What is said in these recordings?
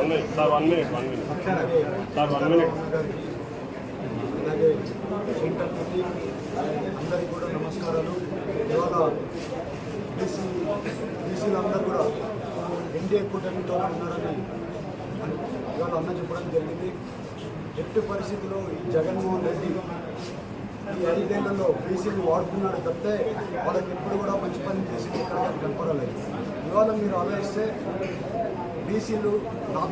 Sir 1 minute sir 1 minute. అలాగే అందరికీ కూడా నమస్కారాలు. ఇవాళ బీసీలందరూ కూడా ఎన్డీఏ కూటమితో ఉన్నారని ఇవాళ అన్న చెప్పడం జరిగింది. ఎట్టి పరిస్థితిలో ఈ జగన్మోహన్ రెడ్డి ఈ 5 ఏళ్లలో బీసీలు వాడుకున్నాడు తప్పితే వాళ్ళకి ఎప్పుడు కూడా మంచి పని చేసి ఇక్కడ కనపడలేదు. ఇవాళ మీరు ఆలోచిస్తే బీసీలు నా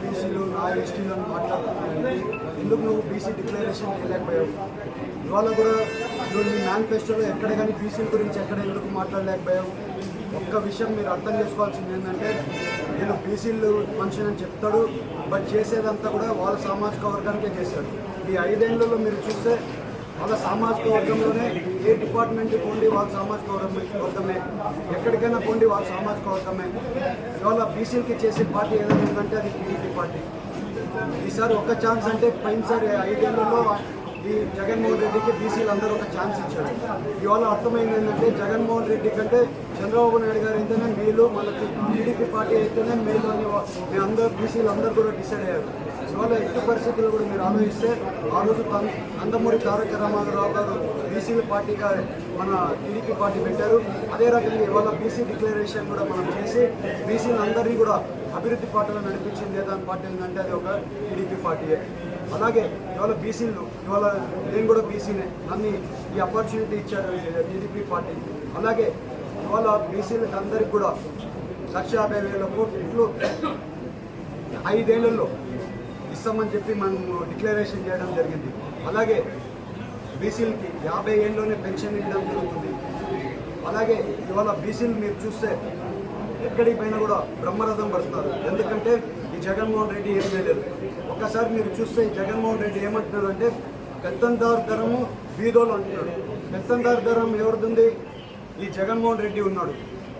ఎస్టీలను మాట్లాడుతున్నాను. ఎందుకు నువ్వు బీసీ డిక్లరేషన్ చేయలేకపోయావు? ఇవాళ కూడా నువ్వు మీ మేనిఫెస్టోలో ఎక్కడ కానీ బీసీల గురించి ఎక్కడ ఎందుకు మాట్లాడలేకపోయావు? ఒక్క విషయం మీరు అర్థం చేసుకోవాల్సింది ఏంటంటే, నేను బీసీలు మనిషిని అని చెప్తాడు, బట్ చేసేదంతా కూడా వాళ్ళ సామాజిక వర్గానికే చేశాడు. ఈ 5 ఏళ్లలో మీరు చూస్తే వాళ్ళ సామాజిక వర్గంలోనే ఏ డిపార్ట్మెంట్కి పోండి వాళ్ళ సామాజిక వర్గమే, ఎక్కడికైనా పోండి వాళ్ళ సామాజిక వర్గమే. ఇవాళ బీసీలకి చేసే పార్టీ ఏదైనా ఉందంటే అది టీడీపీ పార్టీ. ఈసారి ఒక ఛాన్స్ అంటే పోయినసారి 5 ఏళ్లలో ఈ జగన్మోహన్ రెడ్డికి బీసీలు అందరూ ఒక ఛాన్స్ ఇచ్చారు. ఇవాళ అర్థమైంది ఏంటంటే, జగన్మోహన్ రెడ్డి కంటే చంద్రబాబు నాయుడు గారు అయితేనే మేలు, మనకి టీడీపీ పార్టీ అయితేనే మేలు అని అందరూ బీసీలు అందరూ కూడా డిసైడ్ అయ్యారు. ఇవాళ ఎట్టి పరిస్థితుల్లో కూడా మీరు ఆలోచిస్తే, ఆ రోజు నందమూరి తారక రామారావు గారు బీసీల పార్టీగా మన టీడీపీ పార్టీ పెట్టారు. అదే రకంగా ఇవాళ బీసీ డిక్లరేషన్ కూడా మనం చేసి బీసీలు అందరినీ కూడా అభివృద్ధి పార్టీలో నడిపించింది ఏదైనా పార్టీ ఉందంటే అది ఒక టీడీపీ పార్టీయే. అలాగే ఇవాళ బీసీలు, ఇవాళ నేను కూడా బీసీనే, నన్ను ఈ ఆపర్చునిటీ ఇచ్చారు టీడీపీ పార్టీ. అలాగే ఇవాళ బీసీలకు అందరికి కూడా 1,50,000 కోట్లు 5 ఏళ్లలో ఇస్తామని చెప్పి మనం డిక్లరేషన్ చేయడం జరిగింది. అలాగే బీసీలకి 50 ఏళ్ళలోనే పెన్షన్ ఇవ్వడం జరుగుతుంది. అలాగే ఇవాళ బీసీలు మీరు చూస్తే ఎక్కడికి పోయినా కూడా బ్రహ్మరథం పడుతున్నారు. ఎందుకంటే ఈ జగన్మోహన్ రెడ్డి ఏం చేయలేదు. ఒక్కసారి మీరు చూస్తే ఈ జగన్మోహన్ రెడ్డి ఏమంటున్నారు అంటే, పెత్తందారు ధరము బీదోలు అంటున్నాడు. పెత్తందారు ధరం ఎవరిది? ఈ జగన్మోహన్ రెడ్డి ఉన్నాడు.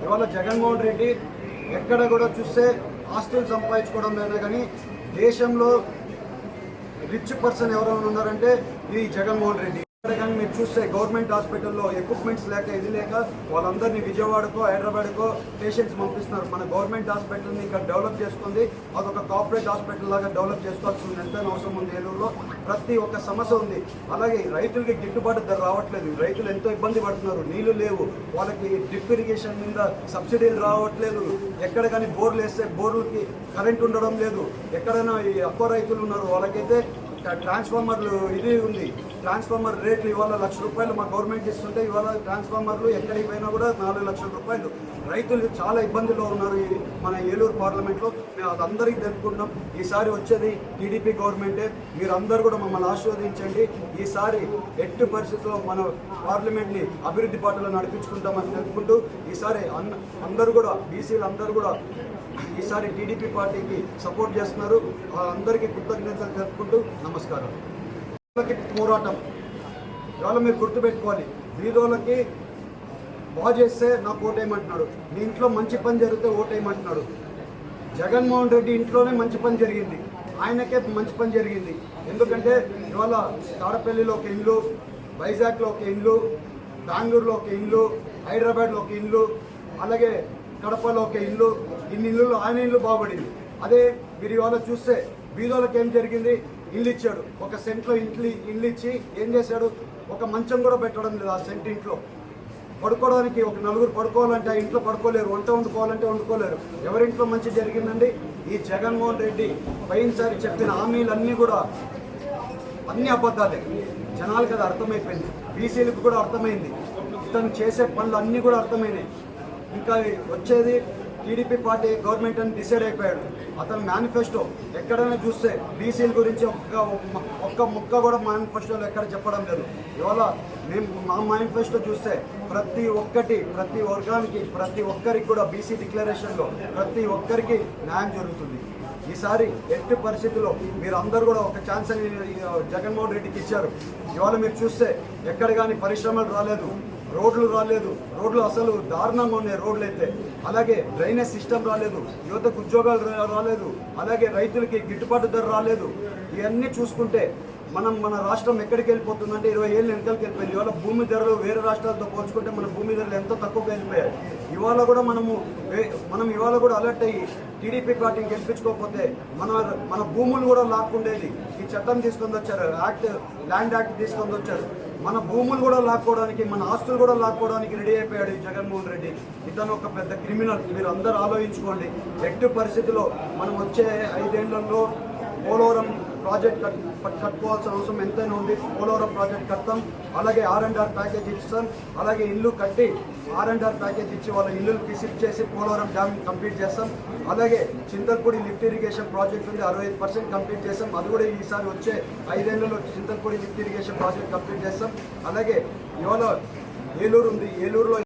ఇవాళ జగన్మోహన్ రెడ్డి ఎక్కడ కూడా చూస్తే ఆస్తులు సంపాదించుకోవడం లేదా, కానీ దేశంలో రిచ్ పర్సన్ ఎవరైనా ఉన్నారంటే ఈ జగన్మోహన్ రెడ్డి. కానీ మీరు చూస్తే గవర్నమెంట్ హాస్పిటల్లో ఎక్విప్మెంట్స్ లేక ఇది లేక వాళ్ళందరినీ విజయవాడకో హైదరాబాద్కో పేషెంట్స్ పంపిస్తున్నారు. మన గవర్నమెంట్ హాస్పిటల్ని ఇక్కడ డెవలప్ చేసుకుంది, అదొక కార్పొరేట్ హాస్పిటల్ లాగా డెవలప్ చేసుకోవాల్సింది ఎంతైనా అవసరం ఉంది. ఏలూరులో ప్రతి ఒక్క సమస్య ఉంది. అలాగే రైతులకి గిట్టుబాటు ధర రావట్లేదు. రైతులు ఎంతో ఇబ్బంది పడుతున్నారు. నీళ్లు లేవు, వాళ్ళకి డ్రిప్ ఇరిగేషన్ మీద సబ్సిడీలు రావట్లేదు. ఎక్కడ కానీ బోర్లు వేస్తే బోర్లకి కరెంట్ ఉండడం లేదు. ఎక్కడైనా ఈ అక్కువ రైతులు ఉన్నారు, వాళ్ళకైతే ట్రాన్స్ఫార్మర్లు ఇది ఉంది. ట్రాన్స్ఫార్మర్ రేట్లు ఇవాళ ₹1,00,000 మా గవర్నమెంట్ ఇస్తుంటే ఇవాళ ట్రాన్స్ఫార్మర్లు ఎక్కడికి పోయినా కూడా ₹4,00,000. రైతులు చాలా ఇబ్బందుల్లో ఉన్నారు మన ఏలూరు పార్లమెంట్లో. మేము అదందరికీ తెలుపుకుంటున్నాం. ఈసారి వచ్చేది టీడీపీ గవర్నమెంటే. మీరు అందరూ కూడా మమ్మల్ని ఆశీర్వదించండి. ఈసారి ఎట్టి పరిస్థితుల్లో మన పార్లమెంట్ని అభివృద్ధి పాటలో నడిపించుకుంటామని తెలుపుకుంటూ, ఈసారి అందరూ కూడా బీసీలు అందరూ కూడా ఈసారి టీడీపీ పార్టీకి సపోర్ట్ చేస్తున్నారు. అందరికీ కృతజ్ఞతలు తెలుపుకుంటూ నమస్కారం. పోరాటం ఇవాళ మీరు గుర్తుపెట్టుకోవాలి. బీదోళ్ళకి బాగా చేస్తే నాకు ఓటేయమంటున్నాడు. మీ ఇంట్లో మంచి పని జరిగితే ఓటేయమంటున్నాడు. జగన్మోహన్ రెడ్డి ఇంట్లోనే మంచి పని జరిగింది, ఆయనకే మంచి పని జరిగింది. ఎందుకంటే ఇవాళ తాడపల్లిలో ఒక ఇల్లు, వైజాగ్లో ఒక ఇల్లు, బెంగళూరులో ఒక ఇల్లు, హైదరాబాద్లో ఒక ఇల్లు, అలాగే కడపలో ఒక ఇల్లు, ఇన్ని ఇల్లు ఆయన ఇల్లు బాగుపడింది. అదే మీరు ఇవాళ చూస్తే బీదోళ్ళకి ఏం జరిగింది? ఇల్లు ఇచ్చాడు. ఒక సెంట్లో ఇల్లు ఇచ్చి ఏం చేశాడు? ఒక మంచం కూడా పెట్టడం లేదు ఆ సెంట్ ఇంట్లో. పడుకోవడానికి ఒక 4 పడుకోవాలంటే ఆ ఇంట్లో పడుకోలేరు, వంట వండుకోవాలంటే వండుకోలేరు. ఎవరింట్లో మంచి జరిగిందండి? ఈ జగన్మోహన్ రెడ్డి పోయినసారి చెప్పిన హామీలన్నీ కూడా అన్ని అబద్ధాలే. జనాలకు అది అర్థమైపోయింది, బీసీలకు కూడా అర్థమైంది, ఇతను చేసే పనులు అన్నీ కూడా అర్థమైనాయి. ఇంకా వచ్చేది టీడీపీ పార్టీ గవర్నమెంట్ అని డిసైడ్ అయిపోయాడు. అతని మేనిఫెస్టో ఎక్కడైనా చూస్తే బీసీల గురించి ఒక్క ముక్క కూడా మేనిఫెస్టోలో ఎక్కడ చెప్పడం లేదు. ఇవాళ మేము మా మేనిఫెస్టో చూస్తే ప్రతి వర్గానికి ప్రతి ఒక్కరికి కూడా బీసీ డిక్లరేషన్లో ప్రతి ఒక్కరికి న్యాయం జరుగుతుంది. ఈసారి ఎట్టి పరిస్థితుల్లో మీరు అందరూ కూడా ఒక ఛాన్స్ అని జగన్మోహన్ రెడ్డికి ఇచ్చారు. ఇవాళ మీరు చూస్తే ఎక్కడ కానీ పరిశ్రమలు రాలేదు, రోడ్లు రాలేదు, రోడ్లు అసలు దారుణంగా ఉన్నాయి రోడ్లు అయితే. అలాగే డ్రైనేజ్ సిస్టమ్ రాలేదు, యువతకు ఉద్యోగాలు రాలేదు, అలాగే రైతులకి గిట్టుబాటు ధర రాలేదు. ఇవన్నీ చూసుకుంటే మన రాష్ట్రం ఎక్కడికి వెళ్ళిపోతుందంటే 20 ఏళ్ళు వెనకాలకి వెళ్ళిపోయింది. ఇవాళ భూమి ధరలు వేరే రాష్ట్రాలతో పోల్చుకుంటే మన భూమి ధరలు ఎంతో తక్కువగా వెళ్ళిపోయాయి. ఇవాళ కూడా మనం ఇవాళ కూడా అలర్ట్ అయ్యి టీడీపీ పార్టీని గెలిపించుకోకపోతే మన భూములు కూడా లాక్కుండేది. ఈ చట్టం తీసుకొని వచ్చారు, ల్యాండ్ యాక్ట్ తీసుకొని వచ్చారు. మన భూములు కూడా లాక్కోవడానికి, మన ఆస్తులు కూడా లాక్కోవడానికి రెడీ అయిపోయాడు ఈ జగన్మోహన్ రెడ్డి. ఇతను ఒక పెద్ద క్రిమినల్. మీరు అందరూ ఆలోచించుకోండి. ఎట్టి పరిస్థితిలో మనం వచ్చే 5 ఏళ్లలో పోలవరం ప్రాజెక్ట్ కట్టుకోవాల్సిన అవసరం ఎంతైనా ఉంది. పోలవరం ప్రాజెక్ట్ కడతాం, అలాగే R&R ప్యాకేజ్ ఇస్తాం, అలాగే ఇల్లు కట్టి R&R ప్యాకేజ్ ఇచ్చి వాళ్ళ ఇల్లుకి షిఫ్ట్ చేసి పోలవరం డ్యామ్ కంప్లీట్ చేస్తాం. అలాగే చింతల్పూడి లిఫ్ట్ ఇరిగేషన్ ప్రాజెక్ట్ ఉంది, 65% కంప్లీట్ చేస్తాం. అది కూడా ఈసారి వచ్చే 5 ఏళ్లలో Chintalapudi lift irrigation project complete చేస్తాం. అలాగే ఇవాళ ఏలూరు ఉంది, ఏలూరులో